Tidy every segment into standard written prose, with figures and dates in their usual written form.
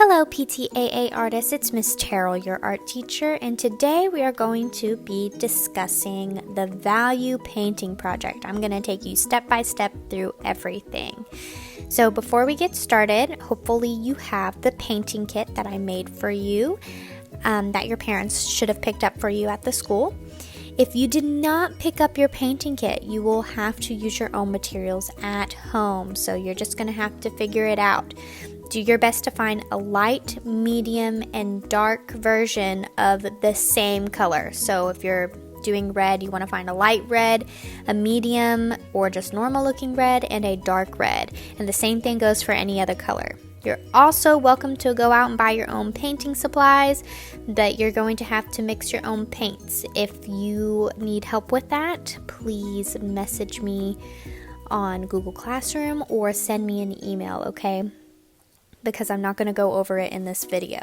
Hello PTAA artists, it's Miss Terrell, your art teacher, and today we are going to be discussing the value painting project. I'm going to take you step by step through everything. So before we get started, hopefully you have the painting kit that I made for you that your parents should have picked up for you at the school. If you did not pick up your painting kit, you will have to use your own materials at home, so you're just going to have to figure it out. Do your best to find a light, medium, and dark version of the same color. So if you're doing red, you want to find a light red, a medium, or just normal looking red, and a dark red. And the same thing goes for any other color. You're also welcome to go out and buy your own painting supplies, but you're going to have to mix your own paints. If you need help with that, please message me on Google Classroom or send me an email, okay? Because I'm not going to go over it in this video.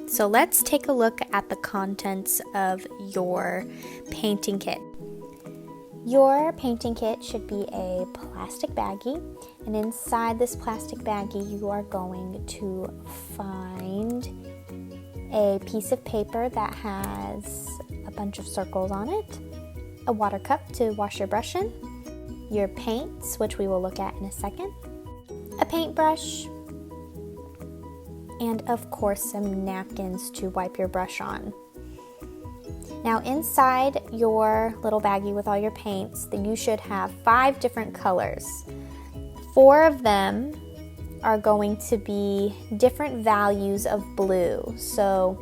So let's take a look at the contents of your painting kit. Your painting kit should be a plastic baggie, and inside this plastic baggie you are going to find a piece of paper that has a bunch of circles on it, a water cup to wash your brush in, your paints, which we will look at in a second, a paintbrush, and of course some napkins to wipe your brush on. Now inside your little baggie with all your paints, you should have 5 different colors. 4 of them are going to be different values of blue. So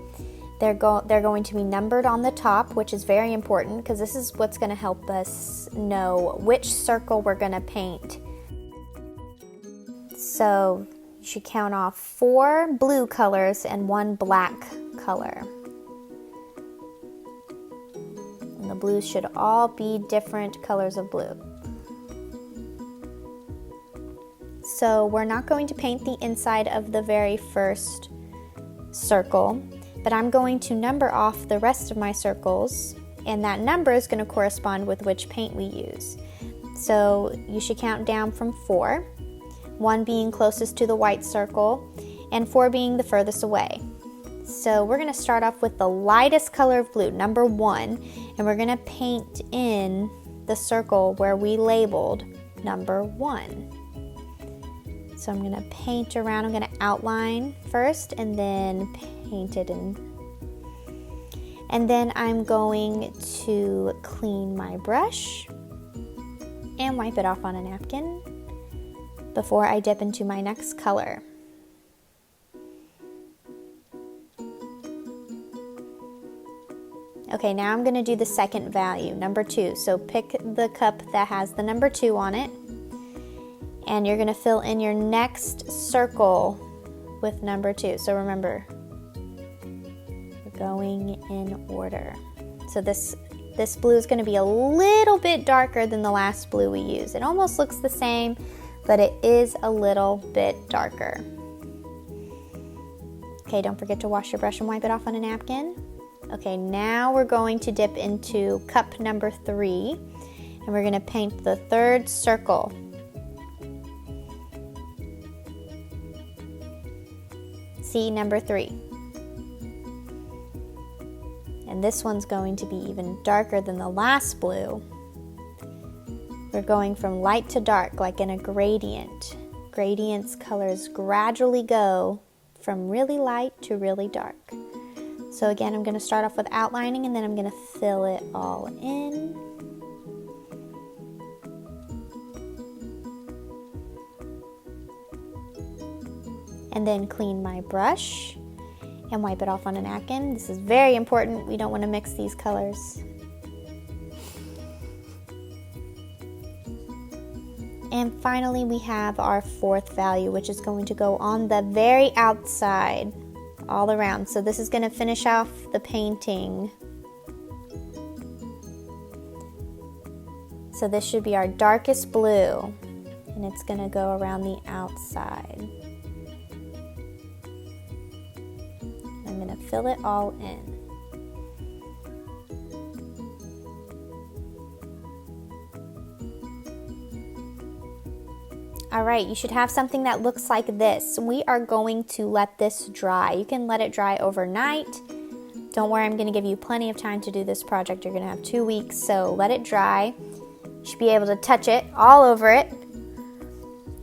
they're going to be numbered on the top, which is very important because this is what's going to help us know which circle we're going to paint. So you should count off 4 blue colors and 1 black color. And the blues should all be different colors of blue. So we're not going to paint the inside of the very first circle, but I'm going to number off the rest of my circles, and that number is going to correspond with which paint we use. So you should count down from 4. 1 being closest to the white circle, and 4 being the furthest away. So we're going to start off with the lightest color of blue, number 1, and we're going to paint in the circle where we labeled number 1. So I'm going to paint around, I'm going to outline first and then paint it in. And then I'm going to clean my brush and wipe it off on a napkin before I dip into my next color. Okay, now I'm going to do the second value, number 2. So pick the cup that has the number 2 on it, and you're going to fill in your next circle with number 2. So remember, we're going in order. So this blue is going to be a little bit darker than the last blue we used. It almost looks the same, but it is a little bit darker. Okay, don't forget to wash your brush and wipe it off on a napkin. Okay, now we're going to dip into cup number 3, and we're going to paint the third circle. See number 3. And this one's going to be even darker than the last blue. We're going from light to dark, like in a gradient. Gradients colors gradually go from really light to really dark. So again, I'm going to start off with outlining, and then I'm going to fill it all in. And then clean my brush and wipe it off on a napkin. This is very important. We don't want to mix these colors. And finally, we have our 4th value, which is going to go on the very outside, all around. So this is going to finish off the painting. So this should be our darkest blue, and it's going to go around the outside. I'm going to fill it all in. All right, you should have something that looks like this. We are going to let this dry. You can let it dry overnight. Don't worry, I'm going to give you plenty of time to do this project. You're going to have 2 weeks, so let it dry. You should be able to touch it all over it.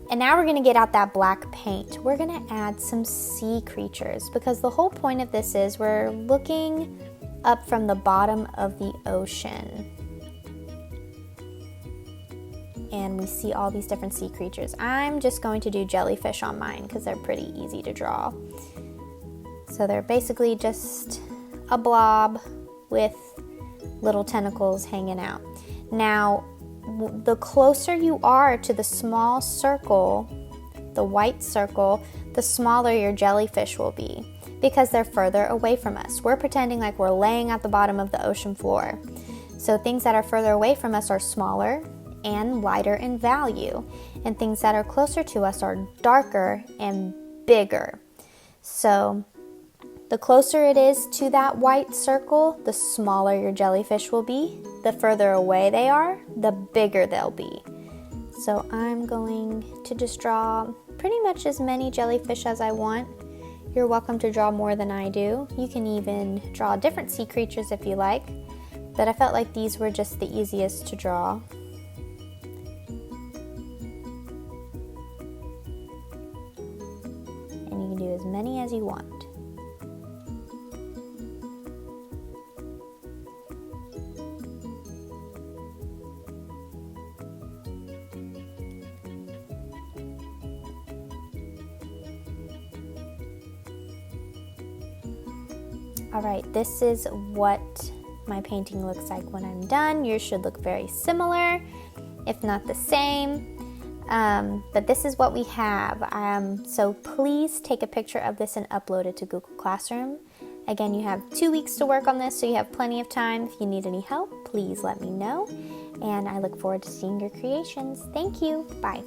And now we're going to get out that black paint. We're going to add some sea creatures because the whole point of this is we're looking up from the bottom of the ocean. And we see all these different sea creatures. I'm just going to do jellyfish on mine because they're pretty easy to draw. So they're basically just a blob with little tentacles hanging out. Now, the closer you are to the small circle, the white circle, the smaller your jellyfish will be because they're further away from us. We're pretending like we're laying at the bottom of the ocean floor. So things that are further away from us are smaller and lighter in value, and things that are closer to us are darker and bigger. So the closer it is to that white circle, the smaller your jellyfish will be. The further away they are, the bigger they'll be. So I'm going to just draw pretty much as many jellyfish as I want. You're welcome to draw more than I do. You can even draw different sea creatures if you like, but I felt like these were just the easiest to draw. And you can do as many as you want. All right, this is what my painting looks like when I'm done. Yours should look very similar, if not the same. But this is what we have. So please take a picture of this and upload it to Google Classroom. Again, you have 2 weeks to work on this, so you have plenty of time. If you need any help, please let me know. And I look forward to seeing your creations. Thank you. Bye.